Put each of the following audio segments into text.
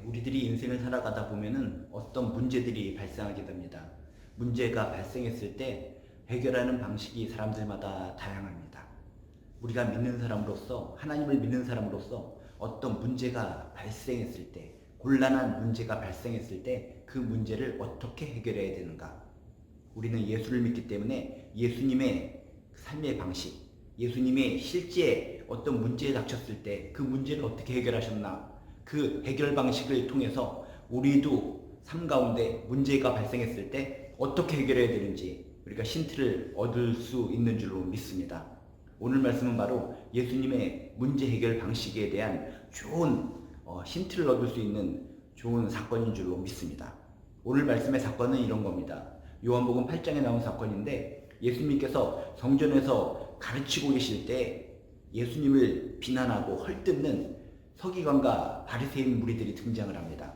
우리들이 인생을 살아가다 보면은 어떤 문제들이 발생하게 됩니다. 문제가 발생했을 때 해결하는 방식이 사람들마다 다양합니다. 우리가 믿는 사람으로서, 하나님을 믿는 사람으로서 어떤 문제가 발생했을 때, 곤란한 문제가 발생했을 때 그 문제를 어떻게 해결해야 되는가? 우리는 예수를 믿기 때문에 예수님의 삶의 방식, 예수님의 실제 어떤 문제에 닥쳤을 때 그 문제를 어떻게 해결하셨나? 그 해결 방식을 통해서 우리도 삶 가운데 문제가 발생했을 때 어떻게 해결해야 되는지 우리가 힌트를 얻을 수 있는 줄로 믿습니다. 오늘 말씀은 바로 예수님의 문제 해결 방식에 대한 좋은 힌트를 얻을 수 있는 좋은 사건인 줄로 믿습니다. 오늘 말씀의 사건은 이런 겁니다. 요한복음 8장에 나온 사건인데, 예수님께서 성전에서 가르치고 계실 때 예수님을 비난하고 헐뜯는 서기관과 바리새인 무리들이 등장을 합니다.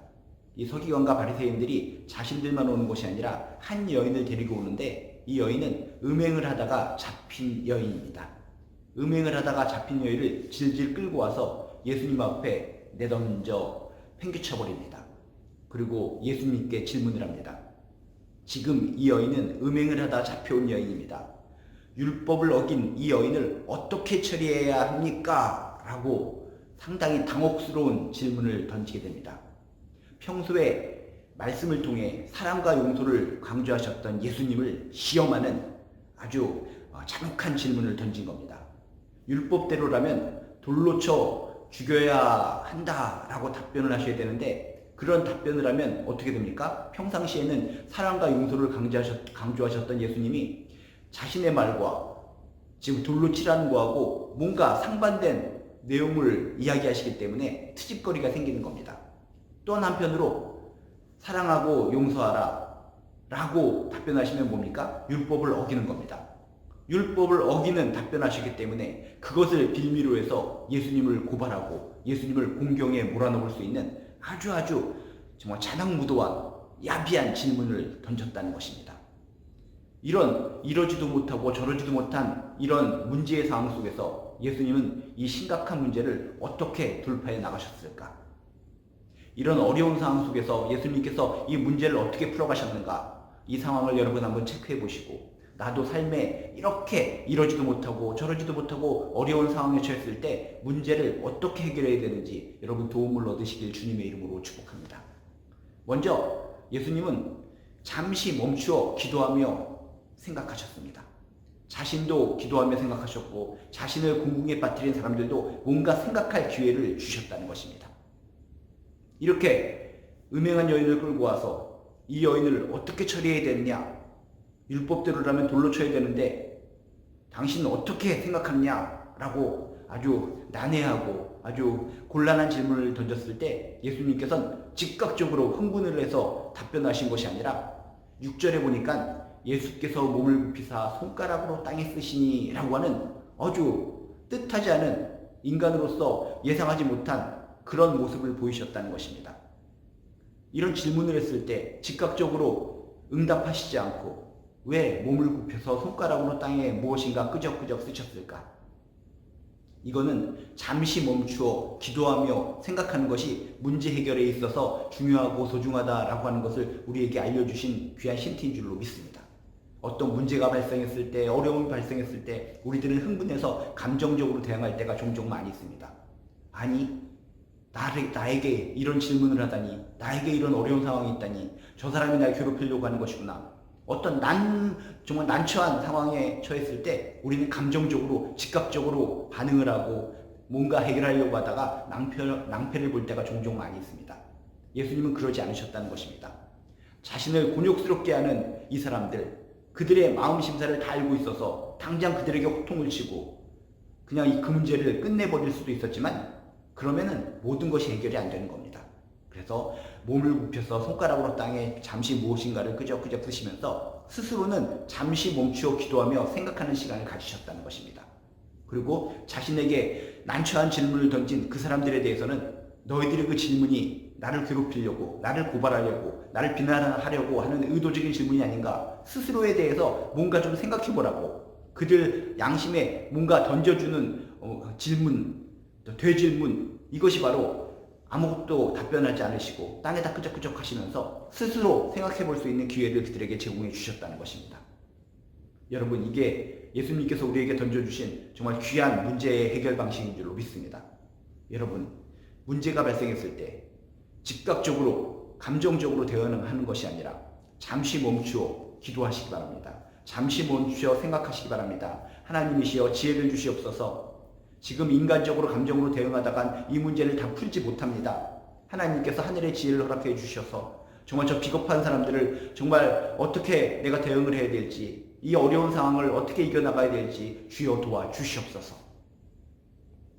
이 서기관과 바리새인들이 자신들만 오는 것이 아니라 한 여인을 데리고 오는데, 이 여인은 음행을 하다가 잡힌 여인입니다. 음행을 하다가 잡힌 여인을 질질 끌고 와서 예수님 앞에 내던져 팽개쳐버립니다. 그리고 예수님께 질문을 합니다. 지금 이 여인은 음행을 하다 잡혀온 여인입니다. 율법을 어긴 이 여인을 어떻게 처리해야 합니까? 라고 상당히 당혹스러운 질문을 던지게 됩니다. 평소에 말씀을 통해 사랑과 용서를 강조하셨던 예수님을 시험하는 아주 잔혹한 질문을 던진 겁니다. 율법대로라면 돌로 쳐 죽여야 한다라고 답변을 하셔야 되는데, 그런 답변을 하면 어떻게 됩니까? 평상시에는 사랑과 용서를 강조하셨던 예수님이 자신의 말과 지금 돌로 치라는 거하고 뭔가 상반된 내용을 이야기하시기 때문에 트집거리가 생기는 겁니다. 또한 한편으로 사랑하고 용서하라 라고 답변하시면 뭡니까? 율법을 어기는 겁니다. 율법을 어기는 답변하시기 때문에 그것을 빌미로 해서 예수님을 고발하고 예수님을 공경에 몰아넣을 수 있는 아주 정말 자랑무도한 야비한 질문을 던졌다는 것입니다. 이러지도 못하고 저러지도 못한 이런 문제의 상황 속에서 예수님은 이 심각한 문제를 어떻게 돌파해 나가셨을까? 이런 어려운 상황 속에서 예수님께서 이 문제를 어떻게 풀어가셨는가? 이 상황을 여러분 한번 체크해 보시고, 나도 삶에 이렇게 이러지도 못하고 저러지도 못하고 어려운 상황에 처했을 때 문제를 어떻게 해결해야 되는지 여러분 도움을 얻으시길 주님의 이름으로 축복합니다. 먼저 예수님은 잠시 멈추어 기도하며 생각하셨습니다. 자신도 기도하며 생각하셨고, 자신을 궁궁에 빠뜨린 사람들도 뭔가 생각할 기회를 주셨다는 것입니다. 이렇게 음행한 여인을 끌고 와서 이 여인을 어떻게 처리해야 되느냐? 율법대로라면 돌로 쳐야 되는데 당신은 어떻게 생각하느냐? 라고 아주 난해하고 아주 곤란한 질문을 던졌을 때 예수님께서는 즉각적으로 흥분을 해서 답변하신 것이 아니라 6절에 보니까 예수께서 몸을 굽히사 손가락으로 땅에 쓰시니 라고 하는 아주 뜻하지 않은, 인간으로서 예상하지 못한 그런 모습을 보이셨다는 것입니다. 이런 질문을 했을 때 즉각적으로 응답하시지 않고 왜 몸을 굽혀서 손가락으로 땅에 무엇인가 끄적끄적 쓰셨을까? 이거는 잠시 멈추어 기도하며 생각하는 것이 문제 해결에 있어서 중요하고 소중하다라고 하는 것을 우리에게 알려주신 귀한 힌트인 줄로 믿습니다. 어떤 문제가 발생했을 때, 어려움이 발생했을 때 우리들은 흥분해서 감정적으로 대응할 때가 종종 많이 있습니다. 아니, 나에게 이런 질문을 하다니, 나에게 이런 어려운 상황이 있다니, 저 사람이 날 괴롭히려고 하는 것이구나. 어떤 정말 난처한 상황에 처했을 때 우리는 감정적으로 즉각적으로 반응을 하고 뭔가 해결하려고 하다가 낭패를 볼 때가 종종 많이 있습니다. 예수님은 그러지 않으셨다는 것입니다. 자신을 곤욕스럽게 하는 이 사람들, 그들의 마음 심사를 다 알고 있어서 당장 그들에게 호통을 치고 그냥 그 문제를 끝내버릴 수도 있었지만, 그러면은 모든 것이 해결이 안 되는 겁니다. 그래서 몸을 굽혀서 손가락으로 땅에 잠시 무엇인가를 끄적끄적 쓰시면서 스스로는 잠시 멈추어 기도하며 생각하는 시간을 가지셨다는 것입니다. 그리고 자신에게 난처한 질문을 던진 그 사람들에 대해서는 너희들의 그 질문이 나를 괴롭히려고, 나를 고발하려고, 나를 비난하려고 하는 의도적인 질문이 아닌가, 스스로에 대해서 뭔가 좀 생각해보라고, 그들 양심에 뭔가 던져주는 질문, 되질문, 이것이 바로 아무것도 답변하지 않으시고 땅에다 끄적끄적 하시면서 스스로 생각해 볼 수 있는 기회를 그들에게 제공해 주셨다는 것입니다. 여러분, 이게 예수님께서 우리에게 던져주신 정말 귀한 문제의 해결 방식인 줄로 믿습니다. 여러분, 문제가 발생했을 때 즉각적으로 감정적으로 대응하는 것이 아니라 잠시 멈추어 기도하시기 바랍니다. 잠시 멈추어 생각하시기 바랍니다. 하나님이시여 지혜를 주시옵소서. 지금 인간적으로 감정으로 대응하다간 이 문제를 다 풀지 못합니다. 하나님께서 하늘의 지혜를 허락해 주셔서 정말 저 비겁한 사람들을 정말 어떻게 내가 대응을 해야 될지, 이 어려운 상황을 어떻게 이겨나가야 될지 주여 도와주시옵소서.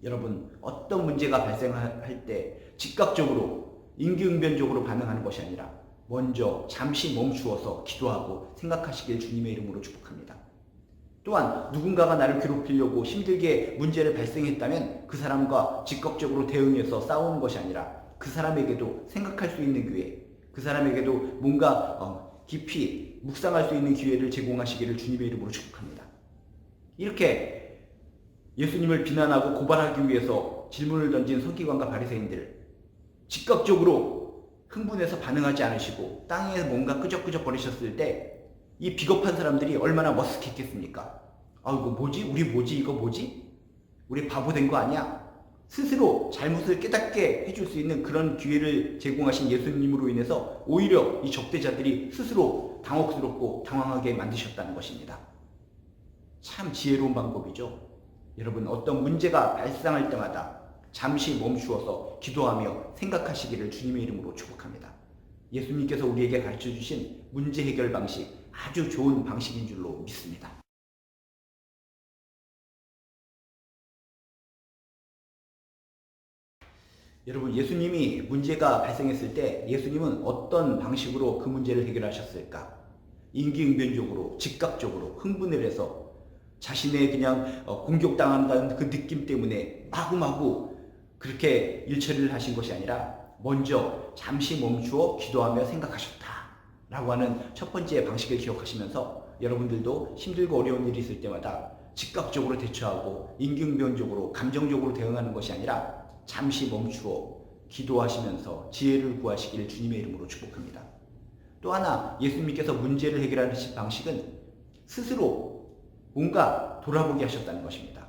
여러분, 어떤 문제가 발생할 때 즉각적으로 임기응변적으로 반응하는 것이 아니라 먼저 잠시 멈추어서 기도하고 생각하시길 주님의 이름으로 축복합니다. 또한 누군가가 나를 괴롭히려고 힘들게 문제를 발생했다면 그 사람과 즉각적으로 대응해서 싸우는 것이 아니라 그 사람에게도 생각할 수 있는 기회, 그 사람에게도 뭔가 깊이 묵상할 수 있는 기회를 제공하시기를 주님의 이름으로 축복합니다. 이렇게 예수님을 비난하고 고발하기 위해서 질문을 던진 서기관과 바리새인들, 즉각적으로 흥분해서 반응하지 않으시고 땅에 뭔가 끄적끄적 거리셨을 때 이 비겁한 사람들이 얼마나 머쓱했겠습니까? 이거 뭐지? 우리 뭐지? 이거 뭐지? 우리 바보 된 거 아니야? 스스로 잘못을 깨닫게 해줄 수 있는 그런 기회를 제공하신 예수님으로 인해서 오히려 이 적대자들이 스스로 당혹스럽고 당황하게 만드셨다는 것입니다. 참 지혜로운 방법이죠. 여러분, 어떤 문제가 발생할 때마다 잠시 멈추어서 기도하며 생각하시기를 주님의 이름으로 축복합니다. 예수님께서 우리에게 가르쳐주신 문제 해결 방식, 아주 좋은 방식인 줄로 믿습니다. 여러분, 예수님이 문제가 발생했을 때 예수님은 어떤 방식으로 그 문제를 해결하셨을까? 임기응변적으로, 즉각적으로 흥분을 해서 자신의 그냥 공격당한다는 그 느낌 때문에 마구마구 그렇게 일처리를 하신 것이 아니라 먼저 잠시 멈추어 기도하며 생각하셨다라고 하는 첫 번째 방식을 기억하시면서 여러분들도 힘들고 어려운 일이 있을 때마다 즉각적으로 대처하고 임기응변적으로 감정적으로 대응하는 것이 아니라 잠시 멈추어 기도하시면서 지혜를 구하시기를 주님의 이름으로 축복합니다. 또 하나, 예수님께서 문제를 해결하는 방식은 스스로 뭔가 돌아보게 하셨다는 것입니다.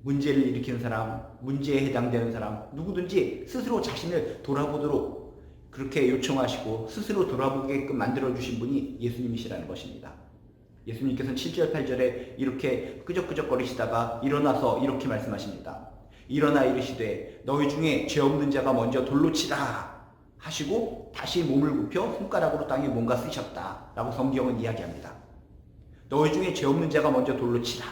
문제를 일으키는 사람, 문제에 해당되는 사람, 누구든지 스스로 자신을 돌아보도록 그렇게 요청하시고 스스로 돌아보게끔 만들어주신 분이 예수님이시라는 것입니다. 예수님께서는 7절, 8절에 이렇게 끄적끄적거리시다가 일어나서 이렇게 말씀하십니다. 일어나 이르시되 너희 중에 죄 없는 자가 먼저 돌로 치라 하시고 다시 몸을 굽혀 손가락으로 땅에 뭔가 쓰셨다 라고 성경은 이야기합니다. 너희 중에 죄 없는 자가 먼저 돌로 치라.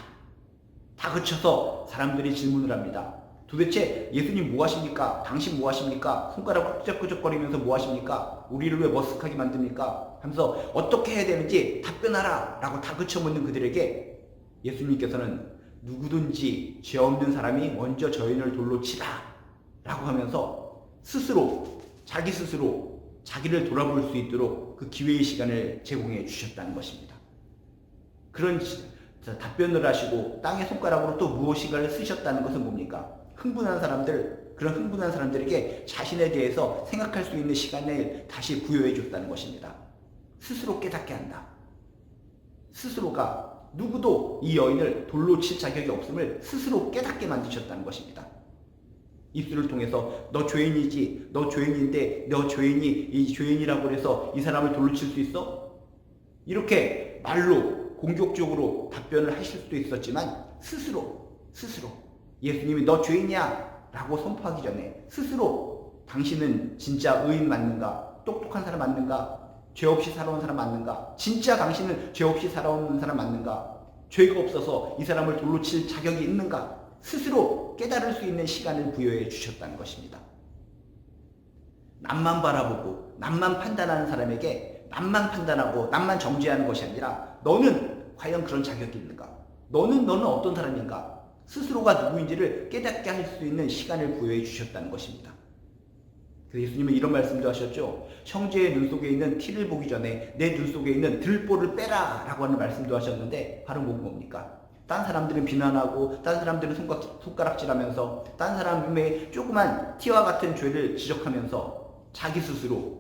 다 그쳐서 사람들이 질문을 합니다. 도대체 예수님 뭐 하십니까? 당신 뭐 하십니까? 손가락으로 끄적끄적거리면서 뭐 하십니까? 우리를 왜 머쓱하게 만듭니까? 하면서 어떻게 해야 되는지 답변하라 라고 다 그쳐 묻는 그들에게 예수님께서는 누구든지 죄 없는 사람이 먼저 저 인을 돌로 치라 라고 하면서 스스로, 자기 스스로 자기를 돌아볼 수 있도록 그 기회의 시간을 제공해 주셨다는 것입니다. 그런 답변을 하시고 땅에 손가락으로 또 무엇인가를 쓰셨다는 것은 뭡니까? 흥분한 사람들, 그런 흥분한 사람들에게 자신에 대해서 생각할 수 있는 시간을 다시 부여해 줬다는 것입니다. 스스로 깨닫게 한다. 스스로가 누구도 이 여인을 돌로 칠 자격이 없음을 스스로 깨닫게 만드셨다는 것입니다. 입술을 통해서 너 죄인이지, 너 죄인인데 너 죄인이 이 죄인이라고 해서 이 사람을 돌로 칠 수 있어? 이렇게 말로 공격적으로 답변을 하실 수도 있었지만 스스로 예수님이 너 죄인이야 라고 선포하기 전에 스스로 당신은 진짜 의인 맞는가? 똑똑한 사람 맞는가? 죄 없이 살아온 사람 맞는가? 진짜 당신은 죄 없이 살아온 사람 맞는가? 죄가 없어서 이 사람을 돌로 칠 자격이 있는가? 스스로 깨달을 수 있는 시간을 부여해 주셨다는 것입니다. 남만 바라보고 남만 판단하는 사람에게 남만 판단하고 남만 정죄하는 것이 아니라 너는 과연 그런 자격이 있는가? 너는 어떤 사람인가? 스스로가 누구인지를 깨닫게 할 수 있는 시간을 부여해 주셨다는 것입니다. 그래서 예수님은 이런 말씀도 하셨죠. 형제의 눈 속에 있는 티를 보기 전에 내 눈 속에 있는 들보를 빼라 라고 하는 말씀도 하셨는데 바로 뭡니까? 딴 사람들은 비난하고 딴 사람들은 손가락질하면서 딴 사람의 조그만 티와 같은 죄를 지적하면서 자기 스스로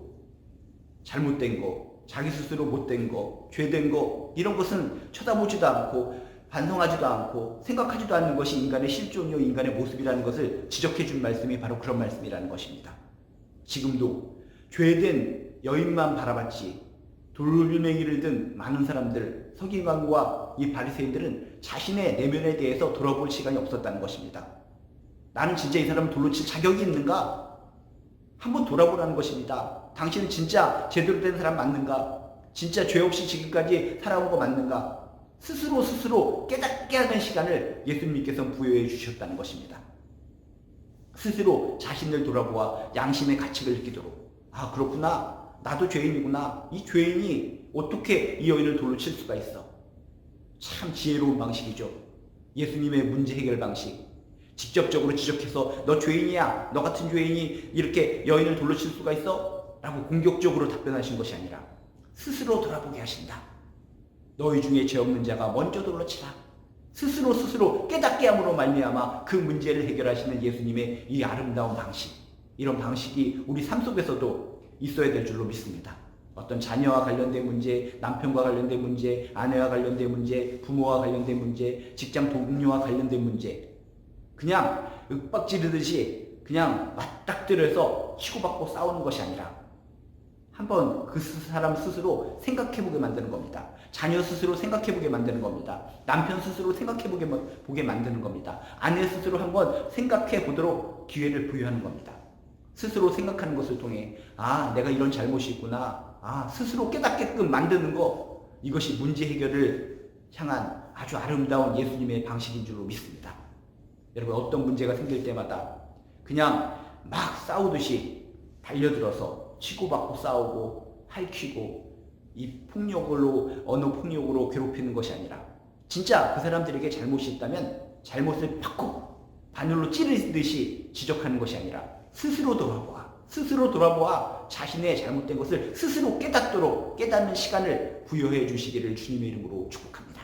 잘못된 거, 자기 스스로 못된 거, 죄된 거 이런 것은 쳐다보지도 않고 반성하지도 않고 생각하지도 않는 것이 인간의 실존이요 인간의 모습이라는 것을 지적해 준 말씀이 바로 그런 말씀이라는 것입니다. 지금도 죄된 여인만 바라봤지 돌멩이를 든 많은 사람들, 서기관과 이 바리새인들은 자신의 내면에 대해서 돌아볼 시간이 없었다는 것입니다. 나는 진짜 이 사람을 돌로 칠 자격이 있는가? 한번 돌아보라는 것입니다. 당신은 진짜 제대로 된 사람 맞는가? 진짜 죄 없이 지금까지 살아온 거 맞는가? 스스로 깨닫게 하는 시간을 예수님께서 부여해 주셨다는 것입니다. 스스로 자신을 돌아보아 양심의 가책을 느끼도록, 아 그렇구나, 나도 죄인이구나, 이 죄인이 어떻게 이 여인을 돌로 칠 수가 있어. 참 지혜로운 방식이죠. 예수님의 문제 해결 방식. 직접적으로 지적해서 너 죄인이야, 너 같은 죄인이 이렇게 여인을 돌로 칠 수가 있어? 라고 공격적으로 답변하신 것이 아니라 스스로 돌아보게 하신다. 너희 중에 죄 없는 자가 먼저 돌로 치라. 스스로 깨닫게 함으로 말미암아 그 문제를 해결하시는 예수님의 이 아름다운 방식, 이런 방식이 우리 삶 속에서도 있어야 될 줄로 믿습니다. 어떤 자녀와 관련된 문제, 남편과 관련된 문제, 아내와 관련된 문제, 부모와 관련된 문제, 직장 동료와 관련된 문제, 그냥 윽박지르듯이 그냥 맞닥뜨려서 치고받고 싸우는 것이 아니라 한번 그 사람 스스로 생각해보게 만드는 겁니다. 자녀 스스로 생각해보게 만드는 겁니다. 남편 스스로 생각해보게 만드는 겁니다. 아내 스스로 한번 생각해보도록 기회를 부여하는 겁니다. 스스로 생각하는 것을 통해 아 내가 이런 잘못이 있구나, 아 스스로 깨닫게끔 만드는 거, 이것이 문제 해결을 향한 아주 아름다운 예수님의 방식인 줄로 믿습니다. 여러분, 어떤 문제가 생길 때마다 그냥 막 싸우듯이 달려들어서 치고받고 싸우고 핥히고 이 폭력으로, 언어 폭력으로 괴롭히는 것이 아니라 진짜 그 사람들에게 잘못이 있다면 잘못을 팍 바늘로 찌르듯이 지적하는 것이 아니라 스스로 돌아보아 자신의 잘못된 것을 스스로 깨닫도록 깨닫는 시간을 부여해 주시기를 주님의 이름으로 축복합니다.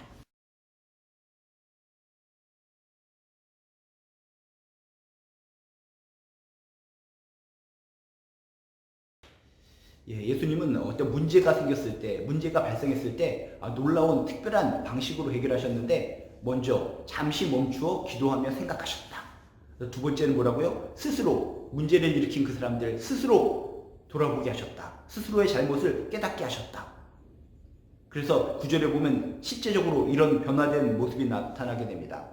예수님은 어떤 문제가 생겼을 때, 문제가 발생했을 때 놀라운 특별한 방식으로 해결하셨는데, 먼저 잠시 멈추어 기도하며 생각하셨다. 두 번째는 뭐라고요? 스스로 문제를 일으킨 그 사람들 스스로 돌아보게 하셨다. 스스로의 잘못을 깨닫게 하셨다. 그래서 9절에 보면 실제적으로 이런 변화된 모습이 나타나게 됩니다.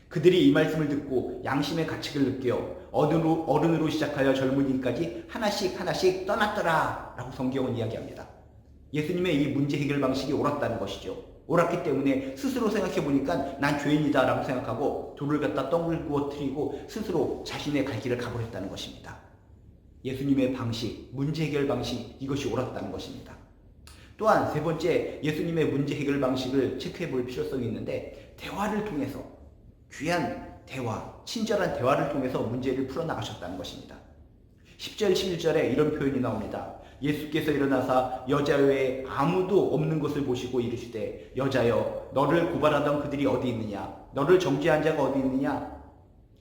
그들이 이 말씀을 듣고 양심의 가책을 느껴 어른으로 시작하여 젊은이까지 하나씩 떠났더라 라고 성경은 이야기합니다. 예수님의 이 문제 해결 방식이 옳았다는 것이죠. 옳았기 때문에 스스로 생각해 보니까 난 죄인이다 라고 생각하고 돌을 갖다 덩굴 트이고 스스로 자신의 갈 길을 가버렸다는 것입니다. 예수님의 방식, 문제 해결 방식, 이것이 옳았다는 것입니다. 또한 세 번째, 예수님의 문제 해결 방식을 체크해 볼 필요성이 있는데, 대화를 통해서, 귀한 대화, 친절한 대화를 통해서 문제를 풀어나가셨다는 것입니다. 10절, 11절에 이런 표현이 나옵니다. 예수께서 일어나사 여자 외에 아무도 없는 것을 보시고 이르시되, 여자여 너를 고발하던 그들이 어디 있느냐? 너를 정죄한 자가 어디 있느냐?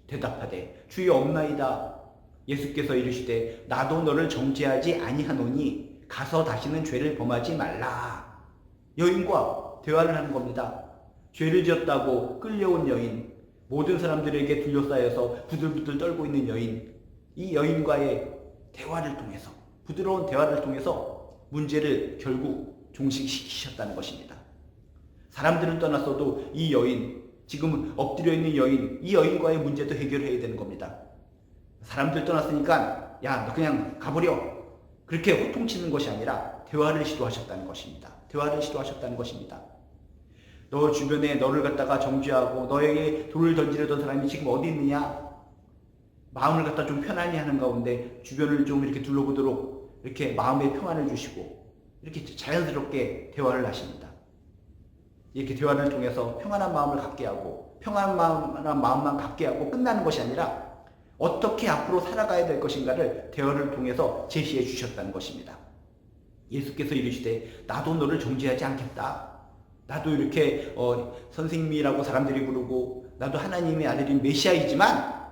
대답하되 주여 없나이다. 예수께서 이르시되 나도 너를 정죄하지 아니하노니 가서 다시는 죄를 범하지 말라. 여인과 대화를 하는 겁니다. 죄를 지었다고 끌려온 여인, 모든 사람들에게 둘러싸여서 부들부들 떨고 있는 여인, 이 여인과의 대화를 통해서, 부드러운 대화를 통해서 문제를 결국 종식시키셨다는 것입니다. 사람들은 떠났어도 이 여인, 지금 엎드려 있는 여인, 이 여인과의 문제도 해결해야 되는 겁니다. 사람들 떠났으니까 야 너 그냥 가버려, 그렇게 호통치는 것이 아니라 대화를 시도하셨다는 것입니다. 대화를 시도하셨다는 것입니다. 너 주변에 너를 갖다가 정죄하고 너에게 돌을 던지려던 사람이 지금 어디 있느냐? 마음을 갖다 좀 편안히 하는 가운데 주변을 좀 이렇게 둘러보도록 이렇게 마음의 평안을 주시고 이렇게 자연스럽게 대화를 하십니다. 이렇게 대화를 통해서 평안한 마음을 갖게 하고, 평안한 마음만 갖게 하고 끝나는 것이 아니라 어떻게 앞으로 살아가야 될 것인가를 대화를 통해서 제시해 주셨다는 것입니다. 예수께서 이르시되 나도 너를 정죄하지 않겠다. 나도 이렇게 선생님이라고 사람들이 부르고 나도 하나님의 아들인 메시아이지만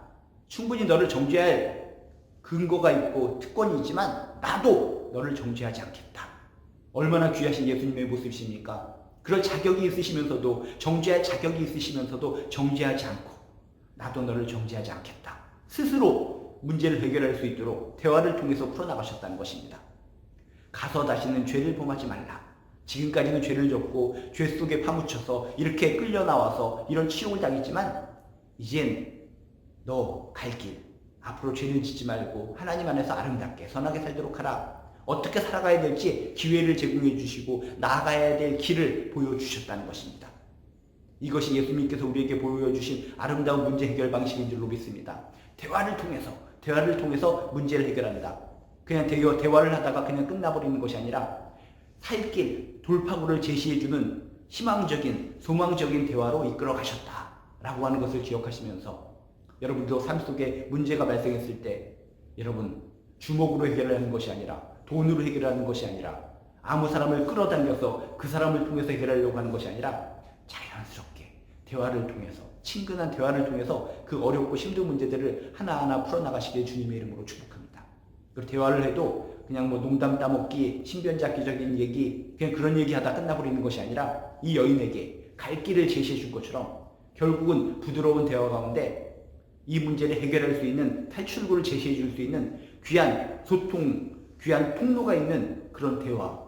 충분히 너를 정죄할 근거가 있고 특권이 있지만 나도 너를 정죄하지 않겠다. 얼마나 귀하신 예수님의 모습이십니까? 그럴 자격이 있으시면서도 정죄할 자격이 있으시면서도 정죄하지 않고 나도 너를 정죄하지 않겠다. 스스로 문제를 해결할 수 있도록 대화를 통해서 풀어나가셨다는 것입니다. 가서 다시는 죄를 범하지 말라. 지금까지는 죄를 졌고 죄 속에 파묻혀서 이렇게 끌려 나와서 이런 치욕을 당했지만 이젠 너 갈 길, 앞으로 죄를 짓지 말고 하나님 안에서 아름답게 선하게 살도록 하라. 어떻게 살아가야 될지 기회를 제공해 주시고 나아가야 될 길을 보여주셨다는 것입니다. 이것이 예수님께서 우리에게 보여주신 아름다운 문제 해결 방식인 줄로 믿습니다. 대화를 통해서 문제를 해결한다. 그냥 대화를 하다가 그냥 끝나버리는 것이 아니라 살 길, 돌파구를 제시해주는 희망적인, 소망적인 대화로 이끌어 가셨다라고 하는 것을 기억하시면서 여러분도 삶 속에 문제가 발생했을 때 여러분 주먹으로 해결하는 것이 아니라 돈으로 해결하는 것이 아니라 아무 사람을 끌어당겨서 그 사람을 통해서 해결하려고 하는 것이 아니라 자연스럽게 대화를 통해서 친근한 대화를 통해서 그 어렵고 힘든 문제들을 하나하나 풀어나가시길 주님의 이름으로 축복합니다. 그리고 대화를 해도 그냥 농담 따먹기, 신변잡기적인 얘기, 그냥 그런 얘기하다 끝나버리는 것이 아니라 이 여인에게 갈 길을 제시해 준 것처럼 결국은 부드러운 대화 가운데 이 문제를 해결할 수 있는 탈출구를 제시해 줄 수 있는 귀한 소통, 귀한 통로가 있는 그런 대화,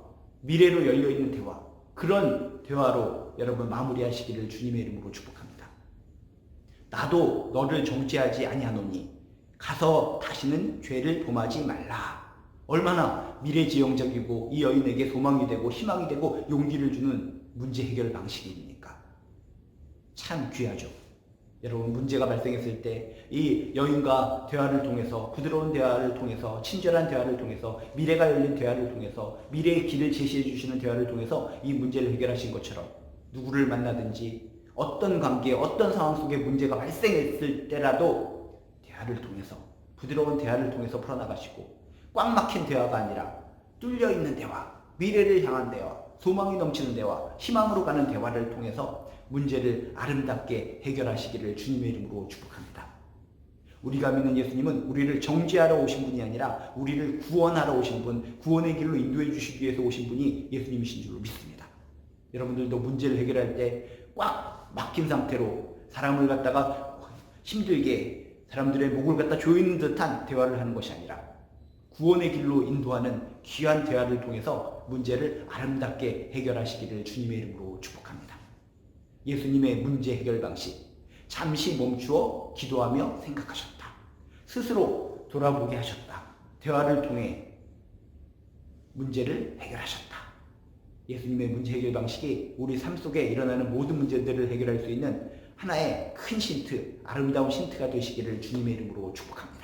미래로 열려있는 대화, 그런 대화로 여러분 마무리하시기를 주님의 이름으로 축복합니다. 나도 너를 정죄하지 아니하노니 가서 다시는 죄를 범하지 말라. 얼마나 미래지향적이고 이 여인에게 소망이 되고 희망이 되고 용기를 주는 문제 해결 방식입니까? 참 귀하죠. 여러분 문제가 발생했을 때 이 여인과 대화를 통해서 부드러운 대화를 통해서 친절한 대화를 통해서 미래가 열린 대화를 통해서 미래의 길을 제시해 주시는 대화를 통해서 이 문제를 해결하신 것처럼 누구를 만나든지 어떤 관계 어떤 상황 속에 문제가 발생했을 때라도 대화를 통해서 부드러운 대화를 통해서 풀어나가시고 꽉 막힌 대화가 아니라 뚫려있는 대화, 미래를 향한 대화, 소망이 넘치는 대화, 희망으로 가는 대화를 통해서 문제를 아름답게 해결하시기를 주님의 이름으로 축복합니다. 우리가 믿는 예수님은 우리를 정죄하러 오신 분이 아니라 우리를 구원하러 오신 분, 구원의 길로 인도해 주시기 위해서 오신 분이 예수님이신 줄로 믿습니다. 여러분들도 문제를 해결할 때 꽉 막힌 상태로 사람을 갖다가 힘들게 사람들의 목을 갖다 조이는 듯한 대화를 하는 것이 아니라 구원의 길로 인도하는 귀한 대화를 통해서 문제를 아름답게 해결하시기를 주님의 이름으로 축복합니다. 예수님의 문제 해결 방식, 잠시 멈추어 기도하며 생각하셨다. 스스로 돌아보게 하셨다. 대화를 통해 문제를 해결하셨다. 예수님의 문제 해결 방식이 우리 삶 속에 일어나는 모든 문제들을 해결할 수 있는 하나의 큰 힌트, 아름다운 힌트가 되시기를 주님의 이름으로 축복합니다.